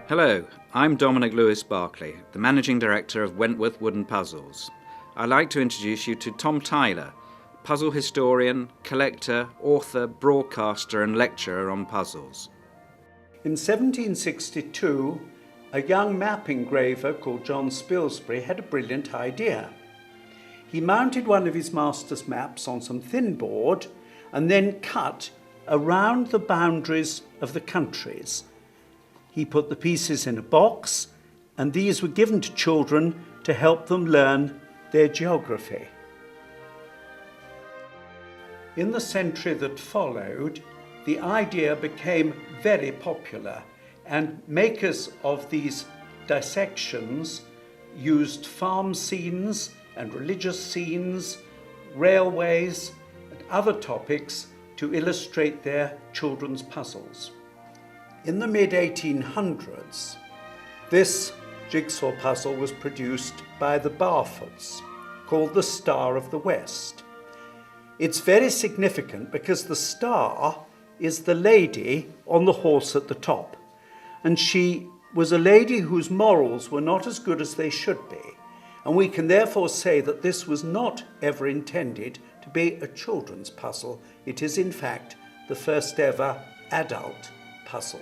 Hello, I'm Dominic Lewis Barclay, the Managing Director of Wentworth Wooden Puzzles. I'd like to introduce you to Tom Tyler, puzzle historian, collector, author, broadcaster and lecturer on puzzles. In 1762, a young map engraver called John Spilsbury had a brilliant idea. He mounted one of his master's maps on some thin board and then cut around the boundaries of the countries. He put the pieces in a box, and these were given to children to help them learn their geography. In the century that followed, the idea became very popular, and makers of these dissections used farm scenes and religious scenes, railways, and other topics to illustrate their children's puzzles. In the mid-1800s, this jigsaw puzzle was produced by the Barfords, called the Star of the West. It's very significant because the star is the lady on the horse at the top, and she was a lady whose morals were not as good as they should be, and we can therefore say that this was not ever intended to be a children's puzzle. It is in fact the first ever adult puzzle.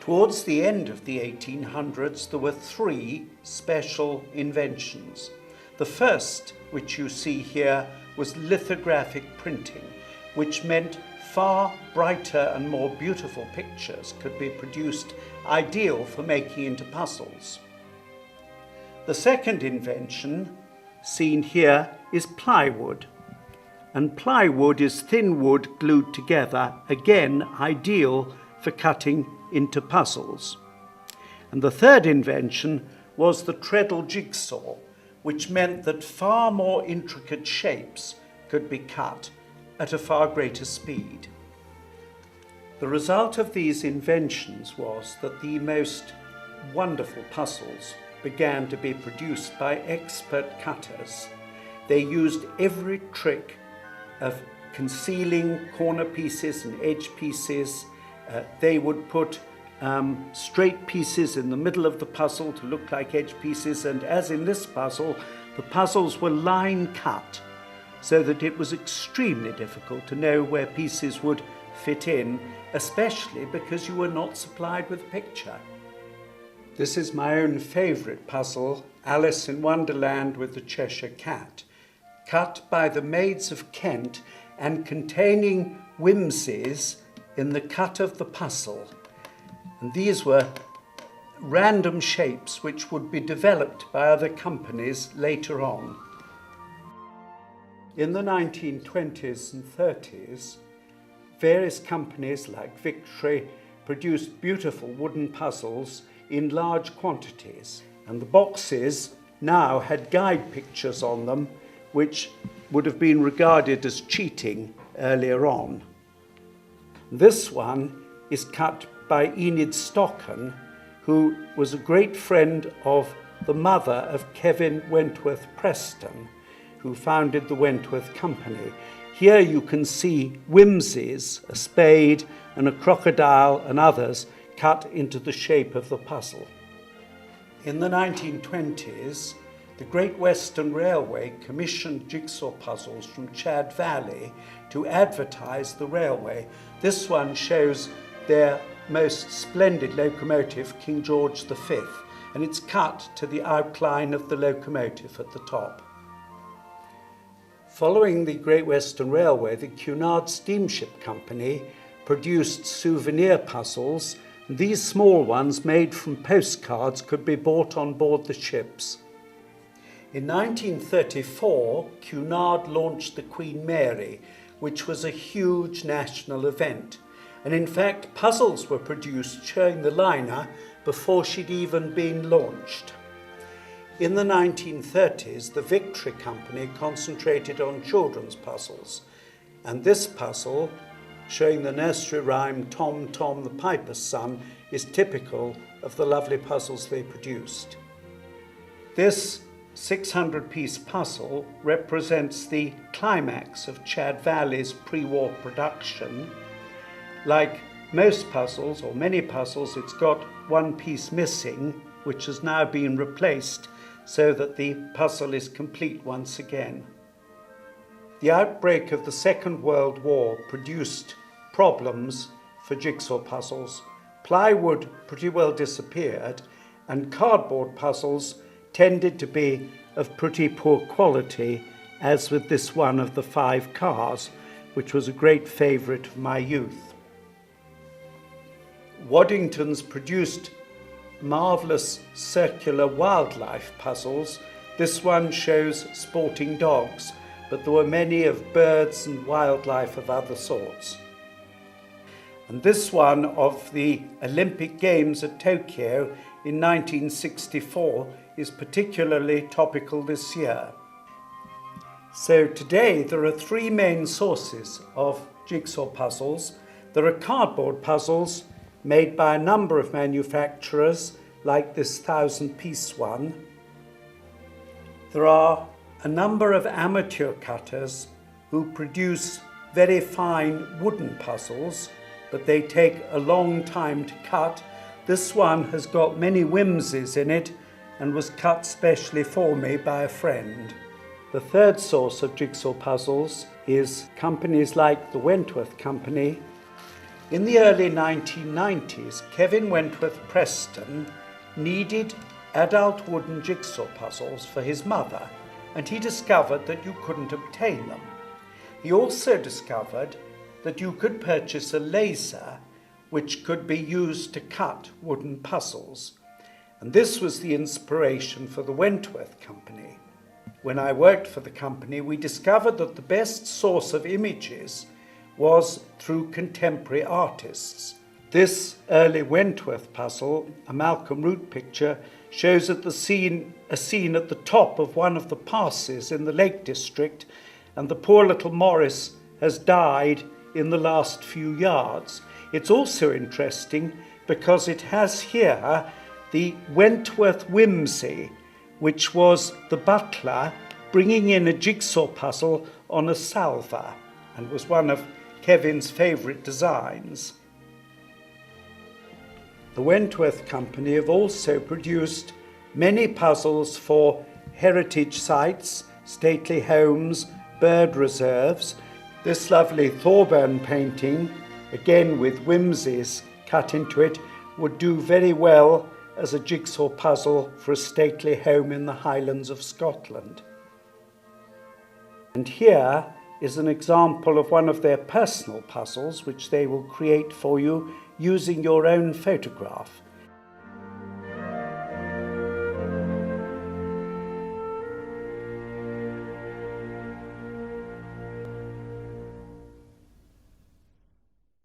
Towards the end of the 1800s, there were three special inventions. The first, which you see here, was lithographic printing, which meant far brighter and more beautiful pictures could be produced, ideal for making into puzzles. The second invention, seen here, is plywood. And plywood is thin wood glued together, again ideal for cutting into puzzles. And the third invention was the treadle jigsaw, which meant that far more intricate shapes could be cut at a far greater speed. The result of these inventions was that the most wonderful puzzles began to be produced by expert cutters. They used every trick of concealing corner pieces and edge pieces. They would put straight pieces in the middle of the puzzle to look like edge pieces, and as in this puzzle, the puzzles were line cut so that it was extremely difficult to know where pieces would fit in, especially because you were not supplied with a picture. This is my own favourite puzzle, Alice in Wonderland with the Cheshire Cat, cut by the maids of Kent and containing whimsies in the cut of the puzzle. And these were random shapes which would be developed by other companies later on. In the 1920s and 30s, various companies like Victory produced beautiful wooden puzzles in large quantities, and the boxes now had guide pictures on them, which would have been regarded as cheating earlier on. This one is cut by Enid Stocken, who was a great friend of the mother of Kevin Wentworth Preston, who founded the Wentworth Company. Here you can see whimsies, a spade and a crocodile and others cut into the shape of the puzzle. In the 1920s, the Great Western Railway commissioned jigsaw puzzles from Chad Valley to advertise the railway. This one shows their most splendid locomotive, King George V, and it's cut to the outline of the locomotive at the top. Following the Great Western Railway, the Cunard Steamship Company produced souvenir puzzles. These small ones made from postcards could be bought on board the ships. In 1934, Cunard launched the Queen Mary, which was a huge national event. And in fact, puzzles were produced showing the liner before she'd even been launched. In the 1930s, the Victory Company concentrated on children's puzzles. And this puzzle, showing the nursery rhyme Tom, Tom the Piper's Son, is typical of the lovely puzzles they produced. This 600-piece puzzle represents the climax of Chad Valley's pre-war production. Like most puzzles, or many puzzles, it's got one piece missing, which has now been replaced so that the puzzle is complete once again. The outbreak of the Second World War produced problems for jigsaw puzzles. Plywood pretty well disappeared, and cardboard puzzles tended to be of pretty poor quality, as with this one of the 5 cars, which was a great favourite of my youth. Waddington's produced marvellous circular wildlife puzzles. This one shows sporting dogs, but there were many of birds and wildlife of other sorts. And this one of the Olympic Games at Tokyo in 1964 is particularly topical this year. So today there are 3 main sources of jigsaw puzzles. There are cardboard puzzles made by a number of manufacturers, like this 1,000-piece one. There are a number of amateur cutters who produce very fine wooden puzzles, but they take a long time to cut. This one has got many whimsies in it and was cut specially for me by a friend. The third source of jigsaw puzzles is companies like the Wentworth Company. In the early 1990s, Kevin Wentworth Preston needed adult wooden jigsaw puzzles for his mother, and he discovered that you couldn't obtain them. He also discovered that you could purchase a laser which could be used to cut wooden puzzles. And this was the inspiration for the Wentworth Company. When I worked for the company, we discovered that the best source of images was through contemporary artists. This early Wentworth puzzle, a Malcolm Root picture, shows a scene at the top of one of the passes in the Lake District, and the poor little Morris has died in the last few yards. It's also interesting because it has here the Wentworth whimsy, which was the butler bringing in a jigsaw puzzle on a salver, and was one of Kevin's favourite designs. The Wentworth Company have also produced many puzzles for heritage sites, stately homes, bird reserves. This lovely Thorburn painting, again with whimsies cut into it, would do very well as a jigsaw puzzle for a stately home in the Highlands of Scotland. And here is an example of one of their personal puzzles, which they will create for you using your own photograph.